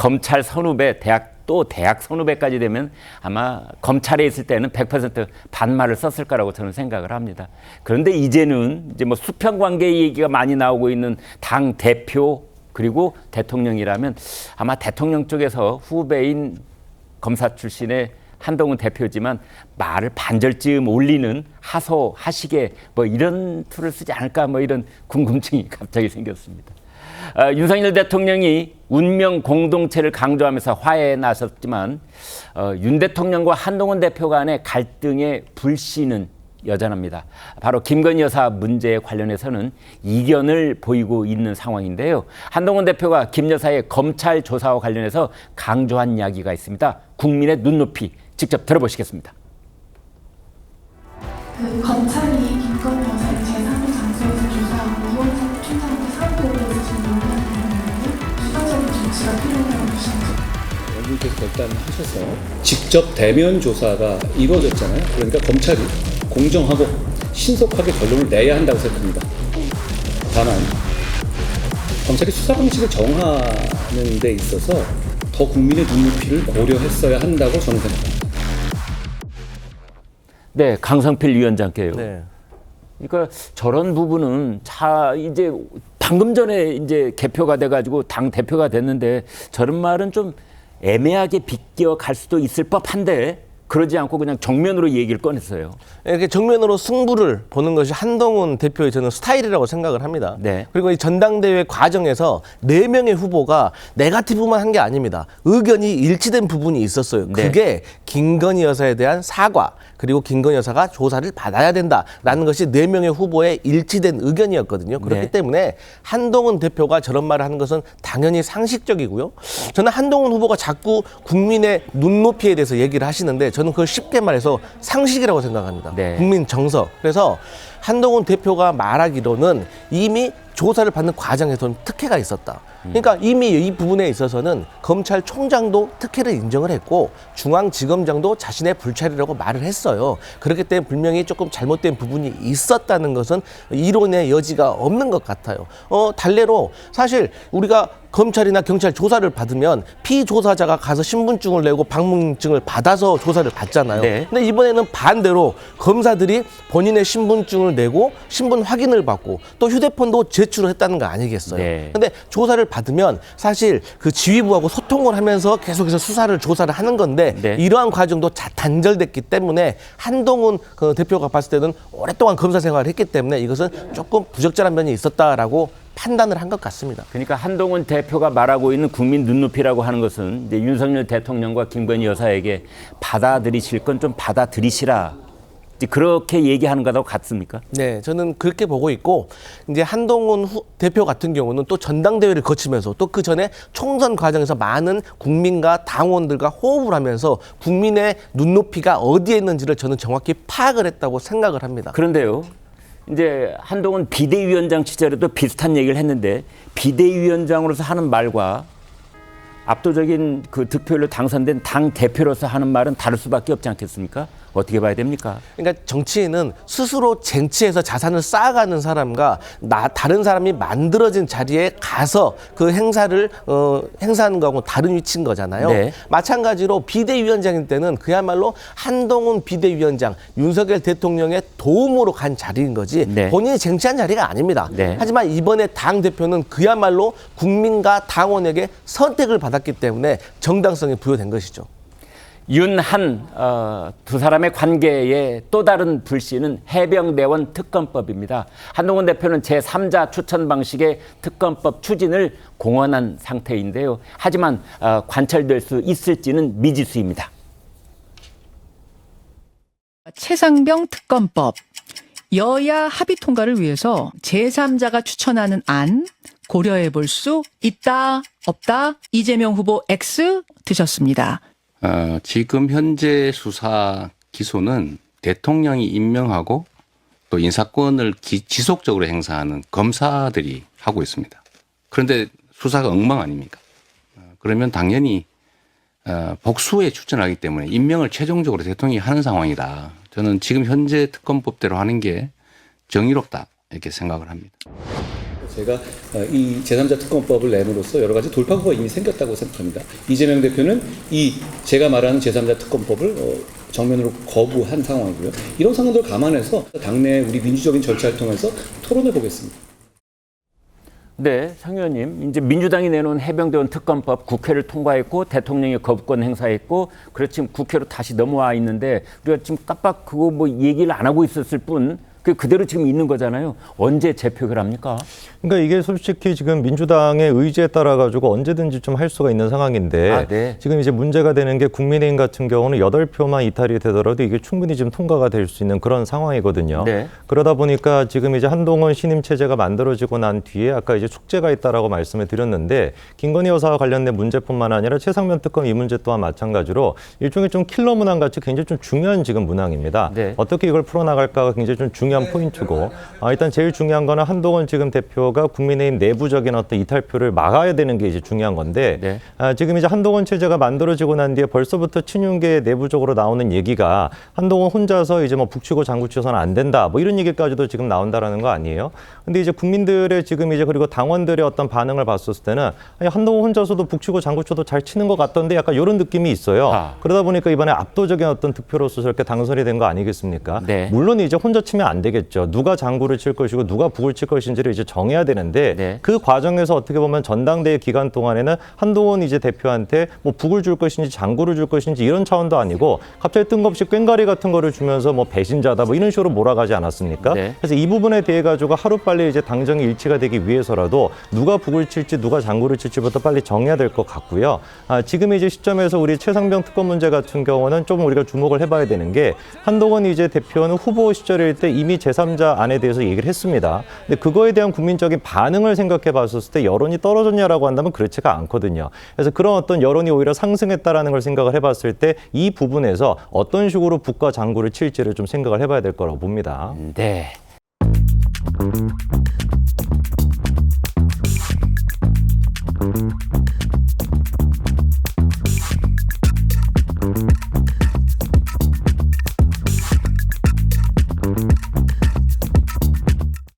검찰 선후배, 대학 선후배까지 되면 아마 검찰에 있을 때는 100% 반말을 썼을 거라고 저는 생각을 합니다. 그런데 이제는 이제 뭐 수평 관계 얘기가 많이 나오고 있는 당 대표 그리고 대통령이라면 아마 대통령 쪽에서 후배인 검사 출신의 한동훈 대표지만 말을 반절쯤 올리는 하소, 하시게 뭐 이런 툴을 쓰지 않을까 뭐 이런 궁금증이 갑자기 생겼습니다. 윤석열 대통령이 운명 공동체를 강조하면서 화해에 나섰지만 윤 대통령과 한동훈 대표 간의 갈등의 불씨는 여전합니다. 바로 김건희 여사 문제에 관련해서는 이견을 보이고 있는 상황인데요. 한동훈 대표가 김 여사의 검찰 조사와 관련해서 강조한 이야기가 있습니다. 국민의 눈높이 직접 들어보시겠습니다. 검찰이 김건희 여사를 제3의 장소에서 조사하고 이원석 총장한테 사퇴를 해주신 부분에 추가적인 조치가 필요하다고 보시는지. 여기께서 결단하셔서 직접 대면 조사가 이루어졌잖아요. 그러니까 검찰이 공정하고 신속하게 결론을 내야 한다고 생각합니다. 다만 검찰이 수사 방식을 정하는 데 있어서 더 국민의 눈높이를 고려했어야 한다고 저는 생각합니다. 네, 강성필 위원장께요. 네. 그러니까 저런 부분은 이제 방금 전에 이제 개표가 돼가지고 당 대표가 됐는데 저런 말은 좀 애매하게 비껴 갈 수도 있을 법한데 그러지 않고 그냥 정면으로 얘기를 꺼냈어요. 이렇게 정면으로 승부를 보는 것이 한동훈 대표의 저는 스타일이라고 생각을 합니다. 네. 그리고 이 전당대회 과정에서 4명의 후보가 네거티브만 한 게 아닙니다. 의견이 일치된 부분이 있었어요. 네. 그게 김건희 여사에 대한 사과, 그리고 김건희 여사가 조사를 받아야 된다라는 것이 4명의 후보의 일치된 의견이었거든요. 그렇기 네. 때문에 한동훈 대표가 저런 말을 하는 것은 당연히 상식적이고요. 저는 한동훈 후보가 자꾸 국민의 눈높이에 대해서 얘기를 하시는데 저는 그걸 쉽게 말해서 상식이라고 생각합니다. 네. 국민 정서. 그래서 한동훈 대표가 말하기로는 이미 조사를 받는 과정에서는 특혜가 있었다. 그러니까 이미 이 부분에 있어서는 검찰총장도 특혜를 인정을 했고 중앙지검장도 자신의 불찰이라고 말을 했어요. 그렇기 때문에 분명히 조금 잘못된 부분이 있었다는 것은 이론의 여지가 없는 것 같아요. 달래로 사실 우리가 검찰이나 경찰 조사를 받으면 피조사자가 가서 신분증을 내고 방문증을 받아서 조사를 받잖아요. 네. 근데 이번에는 반대로 검사들이 본인의 신분증을 내고 신분 확인을 받고 또 휴대폰도 제출을 했다는 거 아니겠어요? 네. 근데 조사를 받으면 사실 그 지휘부하고 소통을 하면서 계속해서 조사를 하는 건데 네. 이러한 과정도 단절됐기 때문에 한동훈 그 대표가 봤을 때는 오랫동안 검사 생활을 했기 때문에 이것은 조금 부적절한 면이 있었다라고 판단을 한 것 같습니다. 그러니까 한동훈 대표가 말하고 있는 국민 눈높이라고 하는 것은 이제 윤석열 대통령과 김건희 여사에게 받아들이실 건 좀 받아들이시라. 이제 그렇게 얘기하는 거하고 같습니까? 네, 저는 그렇게 보고 있고 이제 한동훈 대표 같은 경우는 또 전당대회를 거치면서 또 그 전에 총선 과정에서 많은 국민과 당원들과 호흡을 하면서 국민의 눈높이가 어디에 있는지를 저는 정확히 파악을 했다고 생각을 합니다. 그런데요. 이제 한동훈 비대위원장 시절에도 비슷한 얘기를 했는데 비대위원장으로서 하는 말과 압도적인 그 득표율로 당선된 당 대표로서 하는 말은 다를 수밖에 없지 않겠습니까? 어떻게 봐야 됩니까? 그러니까 정치인은 스스로 쟁취해서 자산을 쌓아가는 사람과 다른 사람이 만들어진 자리에 가서 그 행사를 행사하는 거하고 다른 위치인 거잖아요. 네. 마찬가지로 비대위원장일 때는 그야말로 한동훈 비대위원장, 윤석열 대통령의 도움으로 간 자리인 거지 네. 본인이 쟁취한 자리가 아닙니다. 네. 하지만 이번에 당대표는 그야말로 국민과 당원에게 선택을 받았기 때문에 정당성이 부여된 것이죠. 윤한 두 사람의 관계에 또 다른 불씨는 해병대원 특검법입니다. 한동훈 대표는 제3자 추천 방식의 특검법 추진을 공언한 상태인데요. 하지만 관철될 수 있을지는 미지수입니다. 최상병 특검법. 여야 합의 통과를 위해서 제3자가 추천하는 안 고려해 볼 수 있다, 없다. 이재명 후보 X 드셨습니다. 지금 현재 수사 기소는 대통령이 임명하고 또 인사권을 지속적으로 행사하는 검사들이 하고 있습니다. 그런데 수사가 엉망 아닙니까? 그러면 당연히 복수에 추천하기 때문에 임명을 최종적으로 대통령이 하는 상황이다. 저는 지금 현재 특검법대로 하는 게 정의롭다 이렇게 생각을 합니다. 제가 이 제3자 특검법을 내므로써 여러 가지 돌파구가 이미 생겼다고 생각합니다. 이재명 대표는 이 제가 말하는 제3자 특검법을 정면으로 거부한 상황이고요. 이런 상황들을 감안해서 당내 우리 민주적인 절차를 통해서 토론해 보겠습니다. 네, 상 의원님, 이제 민주당이 내놓은 해병대원 특검법 국회를 통과했고 대통령이 거부권 행사했고 그렇지만 국회로 다시 넘어와 있는데 우리가 지금 깜빡 그거 뭐 얘기를 안 하고 있었을 뿐 그대로 지금 있는 거잖아요. 언제 재표결 합니까? 그러니까 이게 솔직히 지금 민주당의 의지에 따라 가지고 언제든지 좀 할 수가 있는 상황인데 네. 지금 이제 문제가 되는 게 국민의힘 같은 경우는 8표만 이탈이 되더라도 이게 충분히 지금 통과가 될 수 있는 그런 상황이거든요. 네. 그러다 보니까 지금 이제 한동훈 신임 체제가 만들어지고 난 뒤에 아까 이제 숙제가 있다라고 말씀을 드렸는데 김건희 여사와 관련된 문제뿐만 아니라 최상면 특검 이 문제 또한 마찬가지로 일종의 좀 킬러 문항 같이 굉장히 좀 중요한 지금 문항입니다. 네. 어떻게 이걸 풀어나갈까가 굉장히 좀 중요한 포인트고 일단 제일 중요한 거는 한동훈 지금 대표가 국민의힘 내부적인 어떤 이탈표를 막아야 되는 게 이제 중요한 건데 네. 지금 이제 한동훈 체제가 만들어지고 난 뒤에 벌써부터 친윤계 내부적으로 나오는 얘기가 한동훈 혼자서 이제 뭐 북치고 장구치고서는 안 된다 뭐 이런 얘기까지도 지금 나온다라는 거 아니에요? 근데 이제 국민들의 지금 이제 그리고 당원들의 어떤 반응을 봤었을 때는 아니, 한동훈 혼자서도 북치고 장구쳐도 잘 치는 것 같던데 약간 이런 느낌이 있어요. 그러다 보니까 이번에 압도적인 어떤 득표로서 저렇게 당선이 된 거 아니겠습니까? 네. 물론 이제 혼자 치면 안 되겠죠. 누가 장구를 칠 것이고 누가 북을 칠 것인지를 이제 정해야 되는데 네. 그 과정에서 어떻게 보면 전당대회 기간 동안에는 한동훈 이제 대표한테 뭐 북을 줄 것인지 장구를 줄 것인지 이런 차원도 아니고 갑자기 뜬금없이 꽹가리 같은 거를 주면서 뭐 배신자다 뭐 이런 식으로 몰아가지 않았습니까? 네. 그래서 이 부분에 대해 가지고 하루빨리 이제 당정이 일치가 되기 위해서라도 누가 북을 칠지 누가 장구를 칠지부터 빨리 정해야 될 것 같고요. 지금 이제 시점에서 우리 최상병 특검 문제 같은 경우는 좀 우리가 주목을 해봐야 되는 게 한동훈 이제 대표는 후보 시절일 때 이미 제3자 안에 대해서 얘기를 했습니다. 근데 그거에 대한 국민적인 반응을 생각해 봤었을 때 여론이 떨어졌냐라고 한다면 그렇지가 않거든요. 그래서 그런 어떤 여론이 오히려 상승했다라는 걸 생각을 해봤을 때 이 부분에서 어떤 식으로 북과 장구를 칠지를 좀 생각을 해봐야 될 거라고 봅니다. 네.